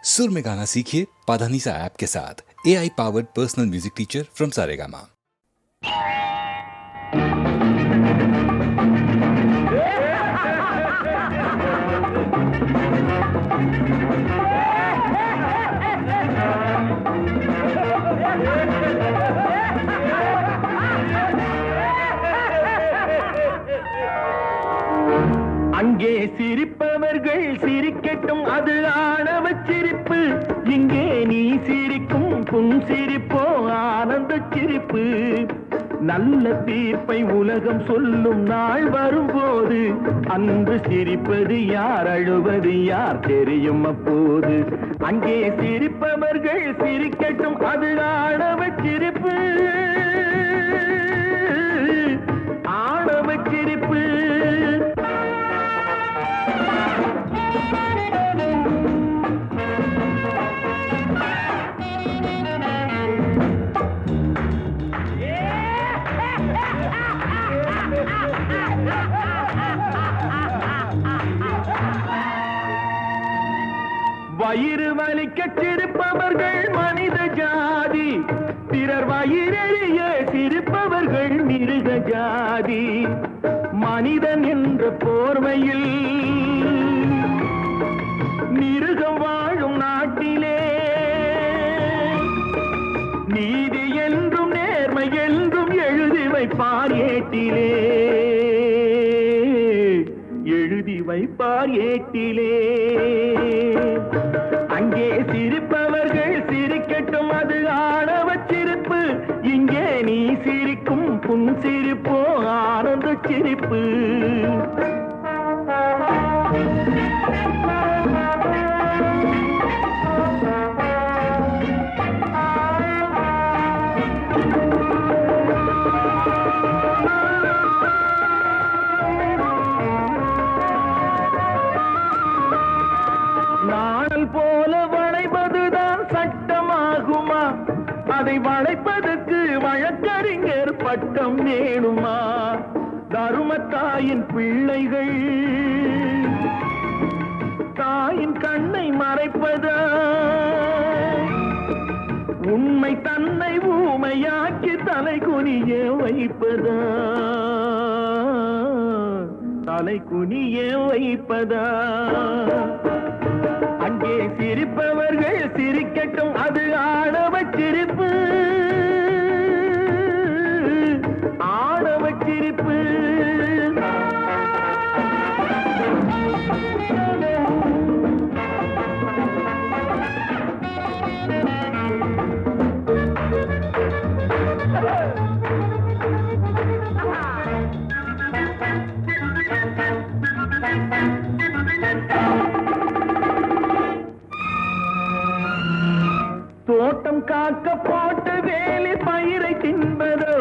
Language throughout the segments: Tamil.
सुर में गाना सीखिए पाधानीसा ऐप के साथ। AI powered personal music teacher from Saregama. அங்கே சிரிப்பவர்கள் சிரிக்கட்டும், அது ஆணவ சிரிப்பு. இங்கே நீ சிரிக்கும் புன் சிரிப்போ ஆனந்த சிரிப்பு. நல்ல தீர்ப்பை உலகம் சொல்லும் நாள் வரும்போது அன்று சிரிப்பது யார், அழுவது யார் தெரியும் அப்போது. அங்கே சிரிப்பவர்கள் சிரிக்கட்டும், அது ஆணவ சிரிப்பு, ஆணவ சிரிப்பு. வயிறு வலிக்க சிரிப்பவர்கள் மனித ஜாதி, பிறர் வயிறெறிய சிரிப்பவர்கள் மிருக ஜாதி. மனிதன் என்ற போர்வையில் மிருகம் வாழும் நாட்டிலே நீதி என்றும் நேர்மை என்றும் எழுதி வைப்பார் ஏட்டிலே, எழுதி வைப்பார் ஏட்டிலே. அங்கே சிரிப்பவர்கள் சிரிக்கட்டும், அது ஆணவ சிரிப்பு. இங்கே நீ சிரிக்கும் புன் சிரிப்போ ஆனந்த சிரிப்பு. நாணல் போல வளைப்பதுதான் சட்டமாகுமா? அதை வளைப்பதற்கு வழக்கறிஞர் பட்டம் வேணுமா? தருமத்தாயின் பிள்ளைகள் தாயின் கண்ணை மறைப்பதா? உண்மை தன்னை ஊமையாக்கி தலை குனிய வைப்பதா? தலை குனிய வைப்பதா? அங்கே சிரிப்பவர்கள் சிரிக்கட்டும், அது ஆணவ சிரிப்பு, ஆணவ சிரிப்பு. தோட்டம் காக்க போட்ட வேலி பயிரை தின்பதோ,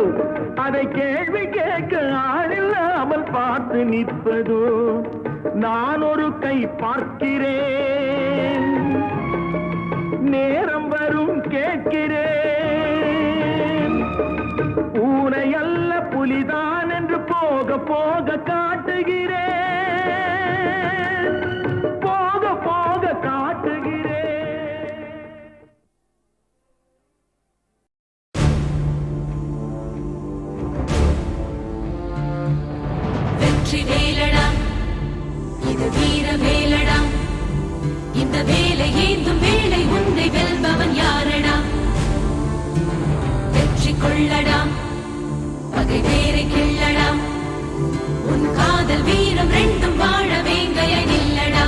அதை கேள்வி கேட்க ஆளில்லாமல் பார்த்து நிற்பதோ? நான் ஒரு கை பார்க்கிறேன், நேரம் வரும் கேட்கிறேன். பூனை அல்ல புலிதான் என்று போக போக காட்டுகிறேன், போக போக காட்டுகிறேன். வேலடா இது வீர வேலடா, இந்த வேலை ஏந்தும் வேலை உன்னை வெல்பவன் யாரடா? வெற்றி கொள்ளடா, பகை வேரை கிள்ளடா, உன் காதல் வீரம் ரெண்டும் வாழ வேங்கைய நில்லடா.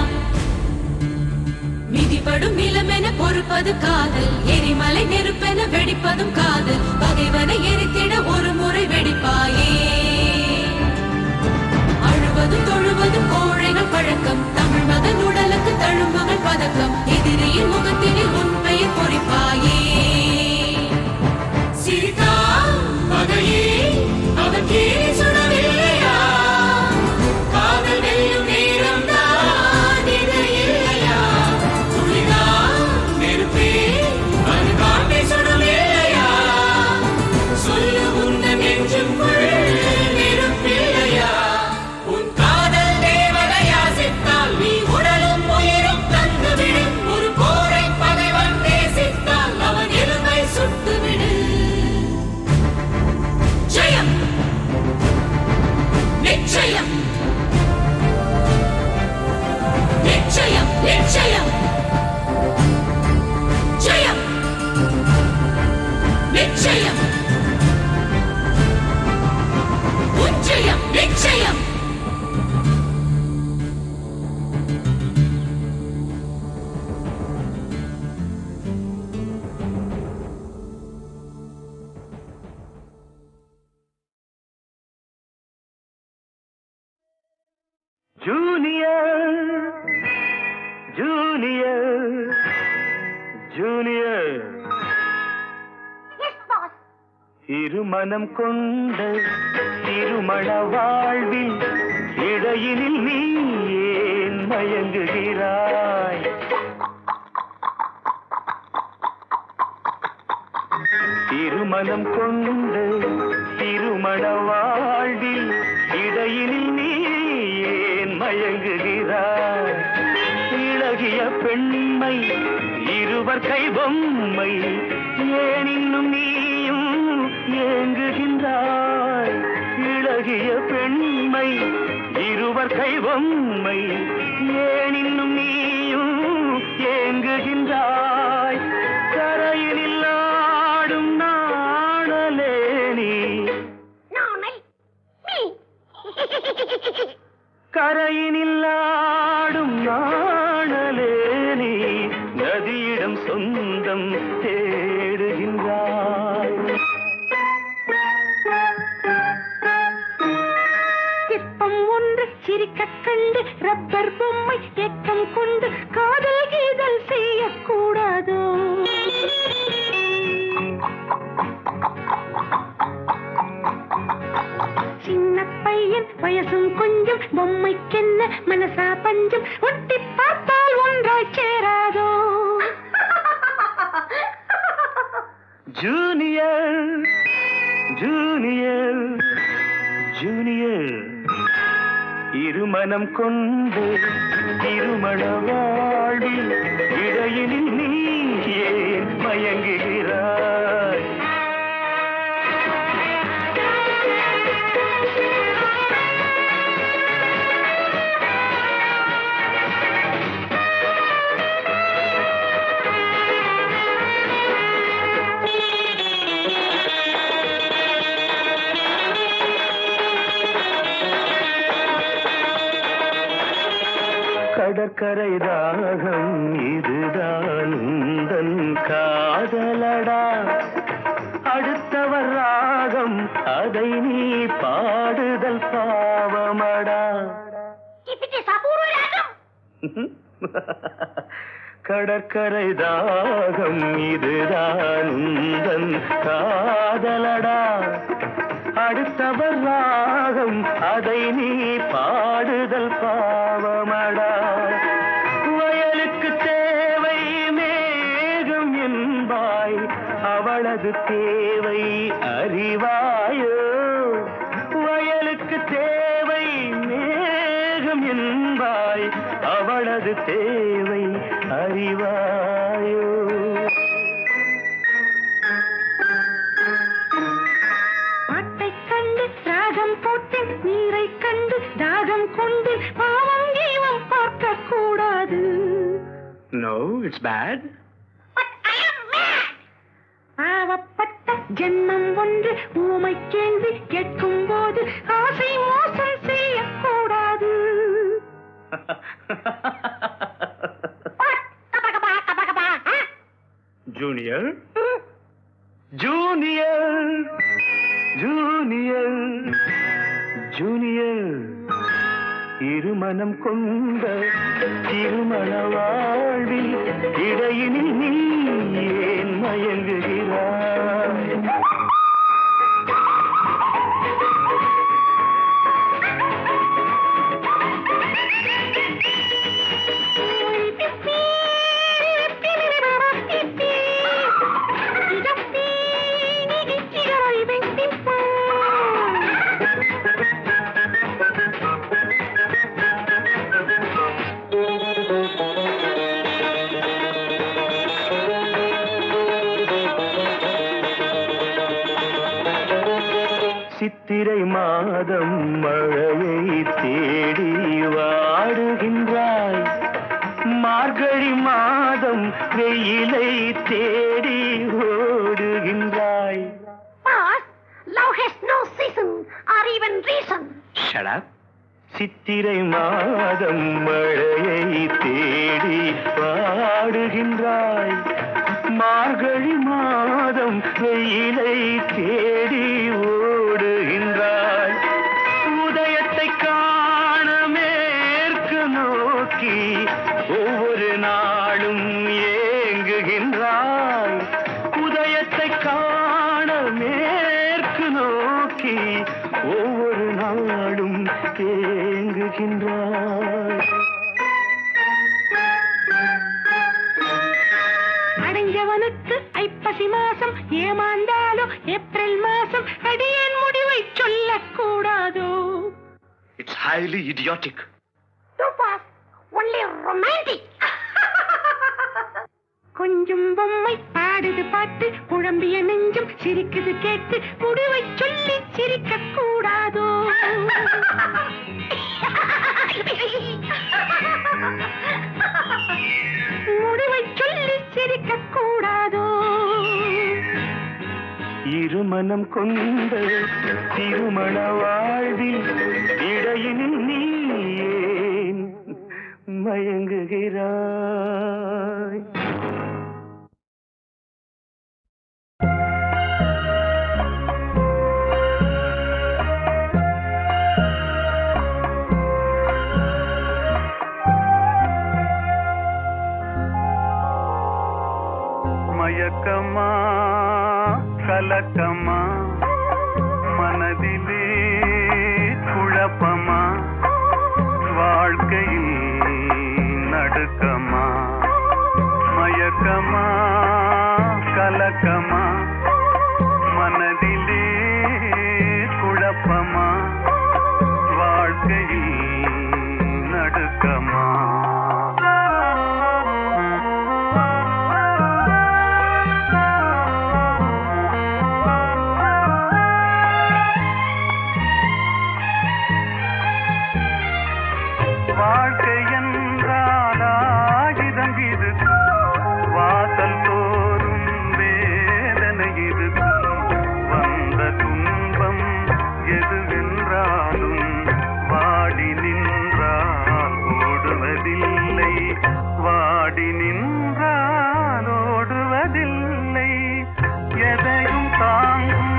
மிதிபடும் நிலமென பொறுப்பது காதல், எரிமலை நெருப்பென வெடிப்பதும் காதல். பகைவனை எரித்திட ஒரு முறை வெடிப்பாயே. தொழுவதும் கோழைகள் பழக்கம், தமிழ் மகன் உடலுக்கு தழும்புகள் பதக்கம். எதிரியின் முகத்தினில் உன் பெயர் பொறிப்பாயே. சிரித்தா பகையே அவன் கேலி சுடவில்லையா? காதல் வெல்லும் நேரம் தான் இது இல்லையா? துளிதான் நெருப்பே அது காட்டை சுடவில்லையா? சொல்லு உன்ன நெஞ்சுக்குள் நெருப்பில்லையா? உன் காதல் தேவதையா சித்தால் நீ உடலும் உயிரும் தந்துவிடும். ஜூனியர் ஜூனியர் ஜூனியர் இருமனம் கொண்ட திருமண வாழ்வில் இடையினில் நீ ஏன் மயங்குகிறாய்? திருமணம் கொண்ட திருமண வாழ்வில் இடையினில் நீ ஏன் மயங்குகிறாய்? இளகிய பெண்மை இருவர் கை பொம்மை ஏன் இன்னும் நீயும் ஏங்குகின்றாய்? இளகிய பெண்மை இருவர் கை பொம்மை ஏன் இன்னும் நீயும் ஏங்குகின்றாய்? கரையினில் ஆடும் நாணலே நீ கரையினில் ஆடும் நாணலே நீ நதியிடம் சொந்தம் தேடுகின்றாய். சிற்பம் ஒன்று சிரிக்க கண்டு ரப்பர் பொம்மை ஏக்கம் கொண்டு காதல் கீதல் செய்யக்கூடாதோ? சின்ன பையன் வயசும் கொஞ்சம் பொம்மைக்கென்ன மனசா பஞ்சம் ஒட்டி பார்த்தால் ஒன்றாய் சேராதோ? ஜூனியர் ஜூனியர் ஜூனியர் இருமனம் கொண்டு திருமண வாழ்வில் இடையினில் நீ ஏன் மயங்குகிறாய்? கடற்கரை தாகம் இதுதான் உந்தன் காதலடா. அடுத்தவர் ராகம் அதை நீ பாடுதல் பாவமடா. கடற்கரை தாகம் இதுதான் உந்தன் காதலடா. அடுத்தவர் ராகம் அதை நீ பாடுதல் பாவமடா. வயலுக்கு தேவை மேகம் என்பாய், அவளது தேவை அறிவாயோ? வயலுக்கு தேவை மேகம் என்பாய், அவளது தேவை அறிவாயோ? நீரை கண்டு தாகம் கொண்டு பாவம் ஜீவம் பார்க்க கூடாது. No, it's bad. பாவப்பட்ட ஜென்மம் ஒன்று ஊமை கேள்வி கேட்கும் போது ஆசை மோசம் செய்யக்கூடாது. ஜூனியர் ஜூனியர் ஜூனியர் ஜூனியர் இருமனம் கொண்ட திருமண வாழ்வில் இடையினில் நீ ஏன் மயங்குகிறாய்? சித்திரை மாதம் மழையை தேடி வாடுகின்றாய், மார்கழி மாதம் வெயிலை தேடி ஓடுகின்றாய். Love has no season or even reason. Shut up. சித்திரை மாதம் மழையை தேடி வாடுகின்றாய், மார்கழி மாதம் வெயிலை தேடி ஓடுகின்றாய். உதயத்தை காண எவனுக்கு ஐப்பசி மாசம் ஏமாந்தாலும் ஏப்ரல் மாசம் அடியேன் முடிவை சொல்லக்கூடாதோ? It's highly idiotic. Only romantic. கொஞ்சம் பொம்மை பாடுது பாட்டு, குழம்பிய நெஞ்சம் சிரிக்குது கேட்டு, முடிவை சொல்லி சிரிக்க கூடாதோ? முடிவை சொல்லி சிரிக்க கூடாதோ? இருமனம் கொண்ட திருமண வாழ்வில் இடையினில் நீ ஏன் மயங்குகிறாய்? மயக்கமா கலக்கமா மனதிலே குழப்பமா வாழ்க்கையில் நடுக்கமா மயக்கமா கலக்கமா மனதிலே குழப்பமா வாழ்க்கையில் நடுக்கமா வாழ்க்கை என்றால் ஆயுதம் இது வாசல் தோறும் வேதனை இது வந்த துன்பம் எதுவென்றாலும் வாடி நின்றால் ஓடுவதில்லை வாடி நின்றால் ஓடுவதில்லை எதையும் தாங்கும்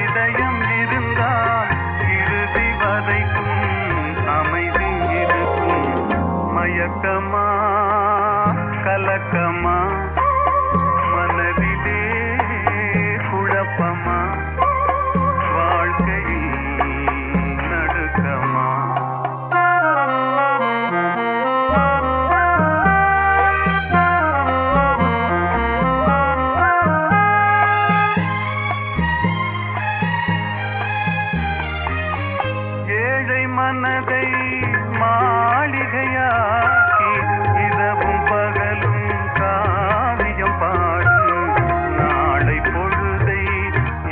இதயம் இருந்தால் இறுதி வரைக்கும் அமைதி இருக்கும் மயக்கமா கலக்கமா மனதிலே குழப்பமா வாழ்க்கையில் நடுக்கமா ஏழை மனதை மாளிகையாக்கி இரவும் பகலும் காவியம் பாடு நாளை பொழுதை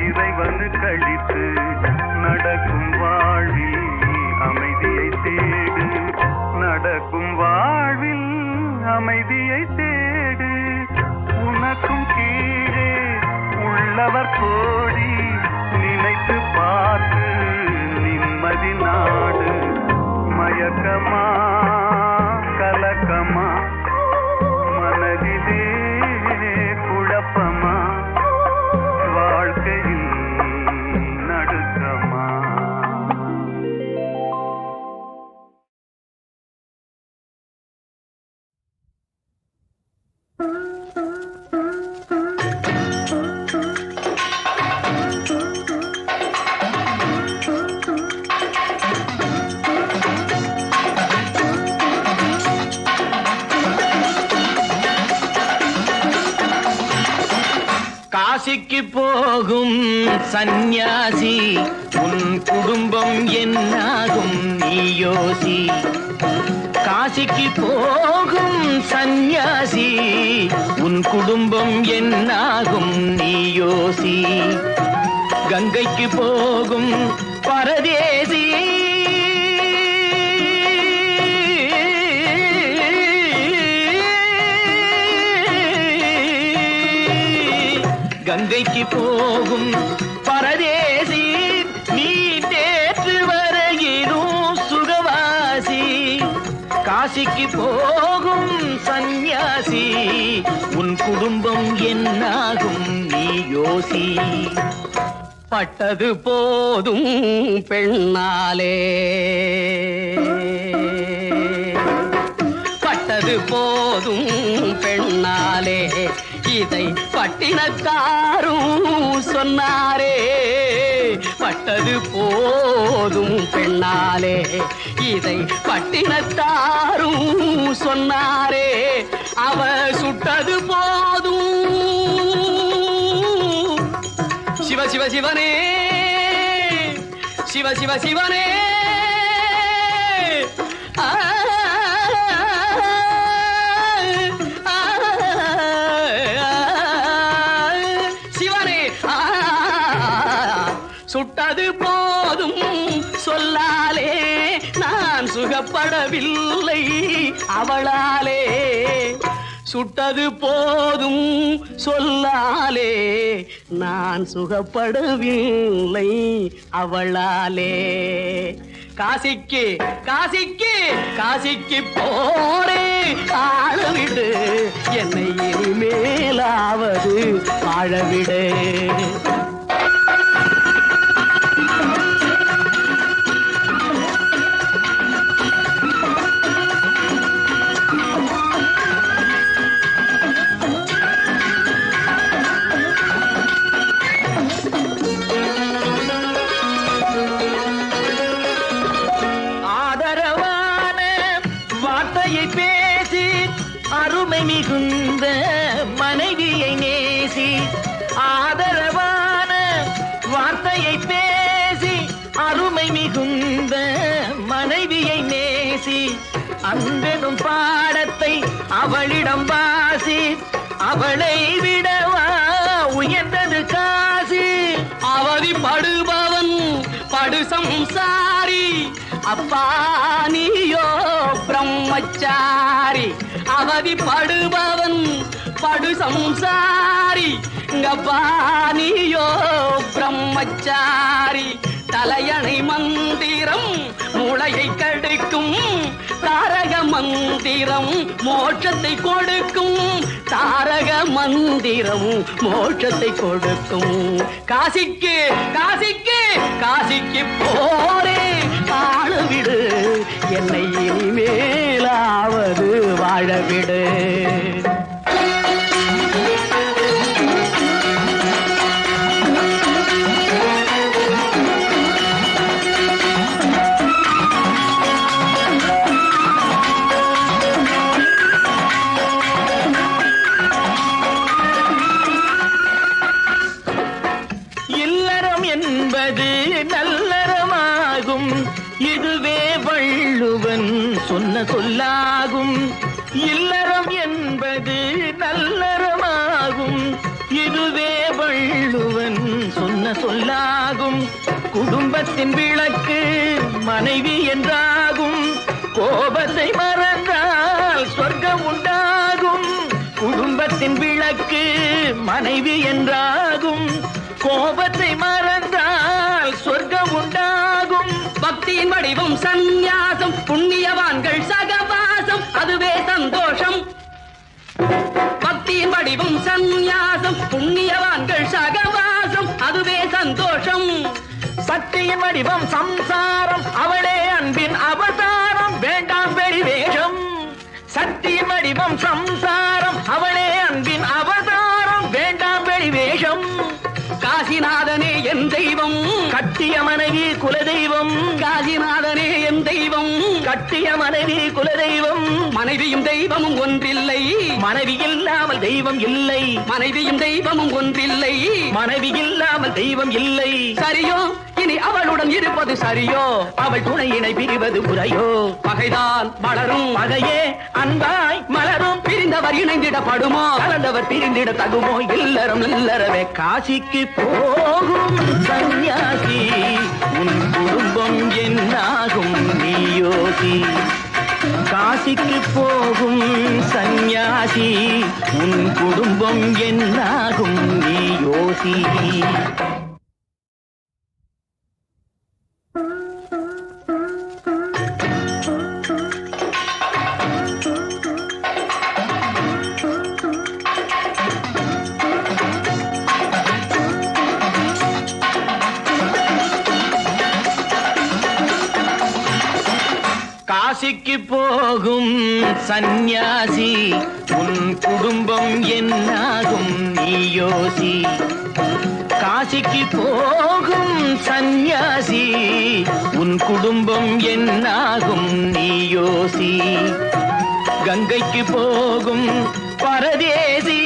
இறைவனு கழித்து நடக்கும் வாழ்வில் அமைதியை தேடு நடக்கும் வாழ்வில் அமைதியை தேடு உனக்கும் கீழே உள்ளவர் கோடி நினைத்து பார்த்து நிம்மதி நாடு மயக்கமா கலக்கமா மனதிலே குழப்பமா வாழ்க்கையில் நடுக்கமா காசிக்கு போகும் சந்நியாசி உன் குடும்பம் என்னாகும் நீ யோசி காசிக்கு போகும் சந்நியாசி உன் குடும்பம் என்னாகும் நீ யோசி கங்கைக்கு போகும் பரதேசி கங்கைக்கு போகும் பரதேசி நீ நேற்று வரையிலும் சுகவாசி காசிக்கு போகும் சந்நியாசி உன் குடும்பம் என்னாகும் நீ யோசி பட்டது போதும் பெண்ணாலே பட்டது போதும் பெண்ணாலே இதை பட்டினக்காரும் சொன்னாரே பட்டது போதும் பெண்ணாலே இதை பட்டினத்தாரும் சொன்னாரே அவ சுட்டது போதும் சிவ சிவனே சிவ சிவ சிவனே சிவனே சுட்டது போதும் சொல்லாலே நான் சுகப்படவில்லை அவளாலே சுட்டது போதும் சொல்லாலே நான் சுகப்படவில்லை அவளாலே காசிக்கு காசிக்கு காசிக்கு போரே ஆளவிடு என்னை இனிமேலாவது வாழவிடு மிகுந்த மனைவியை நேசி ஆதரவான வார்த்தையை பேசி அருமை மிகுந்த மனைவியை நேசி அன்பெனும் பாடத்தை அவளிடம் வாசி அவளை விடவா உயர்ந்தது காசி அவதிப்படுபவன் படு சம்சாரி அப்பா நீயோ பிரம்மச்சாரி அவதிப்படுபவன் படு சம்சாரி அப்பா நீயோ பிரம்மச்சாரி தலையணை மந்திரம் மூளையை கெடுக்கும் தாரக மந்திரம் மோட்சத்தை கொடுக்கும் தாரக மந்திரம் மோட்சத்தை கொடுக்கும் காசிக்கு காசிக்கு காசிக்கு போரே ஆளவிடு என்னை இனிமேலாவது வாழவிடு சொன்ன சொல்லாகும் இல்லறம் என்பது நல்லறமாகும் இதுவே வள்ளுவன் சொன்ன சொல்லாகும் குடும்பத்தின் விளக்கு மனைவி என்றாகும் கோபத்தை மறந்தால் சொர்க்கம் உண்டாகும் குடும்பத்தின் விளக்கு மனைவி என்றாகும் கோபத்தை மறந்தால் சொர்க்கம் உண்டாகும் பக்தியின் வடிவம் சந்நியாசம் புண்ணியவான்கள் சகவாசம் அதுவே சந்தோஷம் பக்தியின் வடிவம் சந்நியாசம் புண்ணியவான்கள் சகவாசம் அதுவே சந்தோஷம் சக்தியின் வடிவம் சம்சாரம் அவளே அன்பின் அவதாரம் வேண்டாம் வெளிவேஷம் சக்தியின் வடிவம் சம்சாரம் அவளே அன்பின் அவதாரம் வேண்டாம் வெளிவேஷம் காசிநாதனே என் தெய்வம் கட்டிய மனைவி குலதெய்வம் காசிநாதனே என் தெய்வம் கட்டிய மனைவி குலதெய்வம் மனைவியும் தெய்வமும் ஒன்றில்லை மனைவி இல்லாமல் தெய்வம் இல்லை மனைவியும் தெய்வமும் ஒன்றில்லை மனைவி இல்லாமல் தெய்வம் இல்லை சரியோ இனி அவளுடன் இருப்பது சரியோ அவள் துணையினை பிரிவது முறையோ பகைதான் வளரும் பகையே அன்பாய் மலரும் பிரிந்தவர் இணைந்திடப்படுமோ கலந்தவர் பிரிந்திட தகுமோ இல்லறம் இல்லறவே காசிக்கு போகும் சன்னியாசி உன் குடும்பம் என்னாகும் நீயோசி காசிக்கு போகும் சன்னியாசி உன் குடும்பம் என்னாகும் நீயோசி காசிக்கு போகும் சந்நியாசி உன் குடும்பம் என்னாகும் நீயோசி காசிக்கு போகும் சந்நியாசி உன் குடும்பம் என்னாகும் நீயோசி கங்கைக்கு போகும் பரதேசி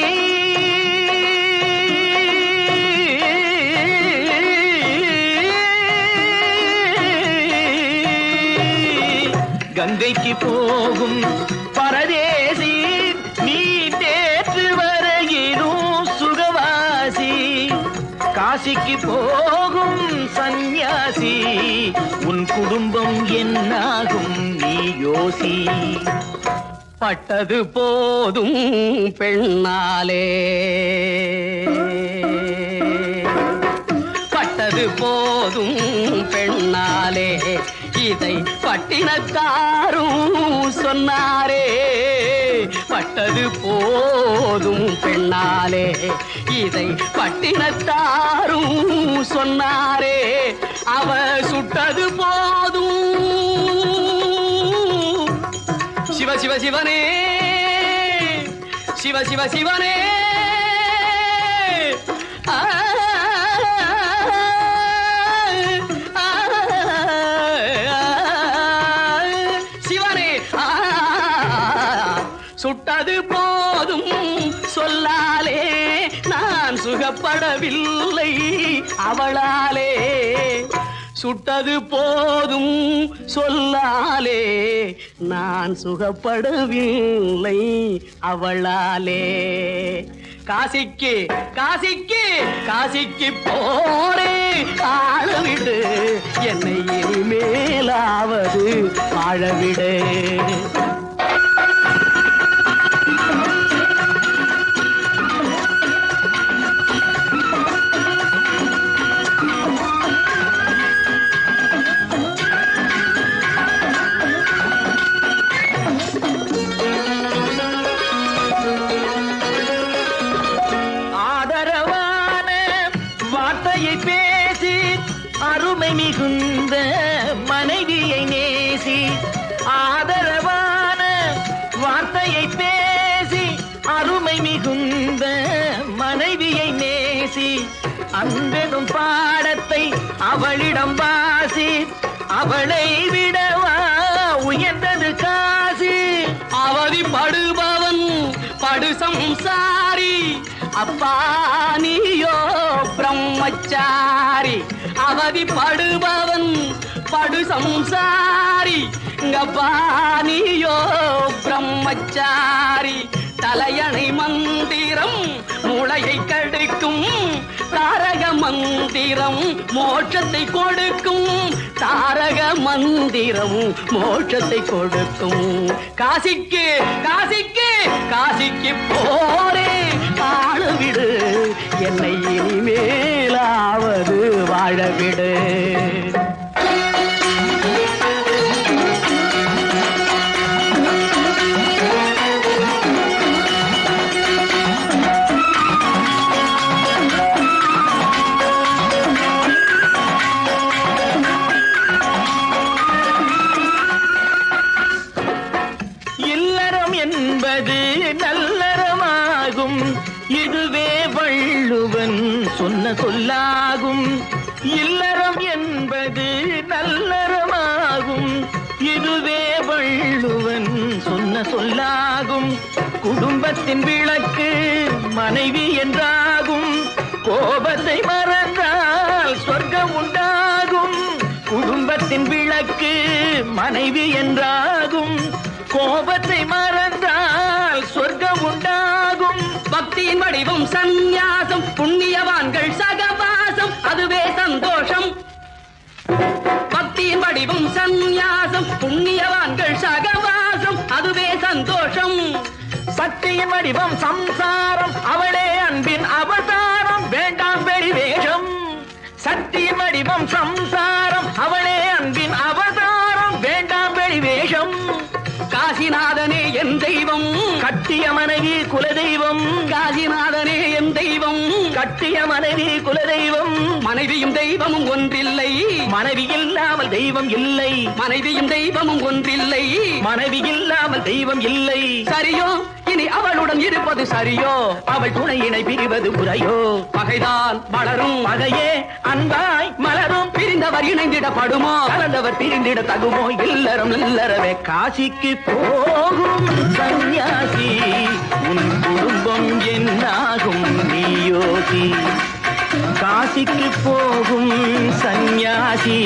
இலங்கைக்கு போகும் பரதேசி நீ நேற்று வரையிலும் சுகவாசி காசிக்கு போகும் சந்நியாசி உன் குடும்பம் என்னாகும் நீ யோசி பட்டது போதும் பெண்ணாலே பட்டது போதும் பெண்ணாலே இதை பட்டினத்தாரும் சொன்னாரே பட்டது போதும் பெண்ணாலே இதை பட்டினத்தாரும் சொன்னாரே அவ சுட்டது போதும் சிவ சிவ சிவனே சிவ சிவ சிவனே சிவனே சுட்டது போதும் சொல்லாலே நான் சுகப்படவில்லை அவளாலே சுட்டது போதும் சொல்லாலே நான் சுகப்படவில்லை அவளாலே காசிக்கு காசிக்கு காசிக்கு போரே ஆளவிடு என்னை இனிமேலாவது வாழவிடு பேசி அருமை மிகுந்த மனைவியை நேசி ஆதரவான வார்த்தையை பேசி அருமை மிகுந்த மனைவியை நேசி அன்பெனும் பாடத்தை அவளிடம் வாசி அவளை விடவா உயர்ந்தது காசி அவதிப்படுபவன் படு சம்சாரி அப்பா நீயோ பிரம்மச்சாரி அவதிப்படுபவன் படு சம்சாரி அப்பா நீயோ பிரம்மச்சாரி தலையணை மந்திரம் மூளையை கெடுக்கும் தாரக மந்திரம் மோட்சத்தை கொடுக்கும் தாரக மந்திரம் மோட்சத்தை கொடுக்கும் காசிக்கு காசிக்கு காசிக்கு போரே ஆளவிடு என்னை இனிமேலாவது வாழவிடு என்பது நல்லறமாகும் இதுவே வள்ளுவன் சொன்ன சொல்லாகும் இல்லறம் என்பது நல்லறமாகும் இதுவே வள்ளுவன் சொன்ன சொல்லாகும் குடும்பத்தின் விளக்கு மனைவி என்றாகும் கோபத்தை மறந்தால் சொர்க்கம் உண்டாகும் குடும்பத்தின் விளக்கு மனைவி என்றாகும் கோபத்தை மறந்தால் சொர்க்கம் உண்டாகும் பக்தியின் வடிவம் சந்நியாசம் புண்ணியவான்கள் சகவாசம் அதுவே சந்தோஷம் பக்தியின் வடிவம் சந்நியாசம் புண்ணியவான்கள் சகவாசம் அதுவே சந்தோஷம் சக்தியின் வடிவம் சம்சாரம் அவளே அன்பின் அவதாரம் வேண்டாம் வெளிவேஷம் சக்தியின் வடிவம் சம்சாரம் அவளே அன்பின் அவதாரம் வேண்டாம் வெளிவேஷம் காசிநாதனே என் தெய்வம் கட்டிய மனைவி குலதெய்வம் காசிநாதனே என் தெய்வம் கட்டிய மனைவி குலதெய்வம் மனைவியும் தெய்வமும் ஒன்றில்லை மனைவி இல்லாமல் தெய்வம் இல்லை மனைவியும் தெய்வமும் ஒன்றில்லை மனைவி இல்லாமல் தெய்வம் இல்லை சரியோ இனி அவளுடன் இருப்பது சரியோ அவள் துணையினை பிரிவது முறையோ பகைதான் வளரும் பகையே அன்பாய் மலரும் பிரிந்தவர் இணைந்திடப்படுமோ கலந்தவர் பிரிந்திட தகுமோ இல்லறம் இல்லறவே காசிக்கு போகும் சந்நியாசி உன் குடும்பம் என்னாகும் நீ யோசி காசிக்கு போகும் சந்நியாசி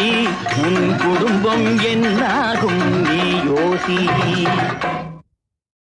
உன் குடும்பம் என்னாகும் நீ யோசி சன்னியாசி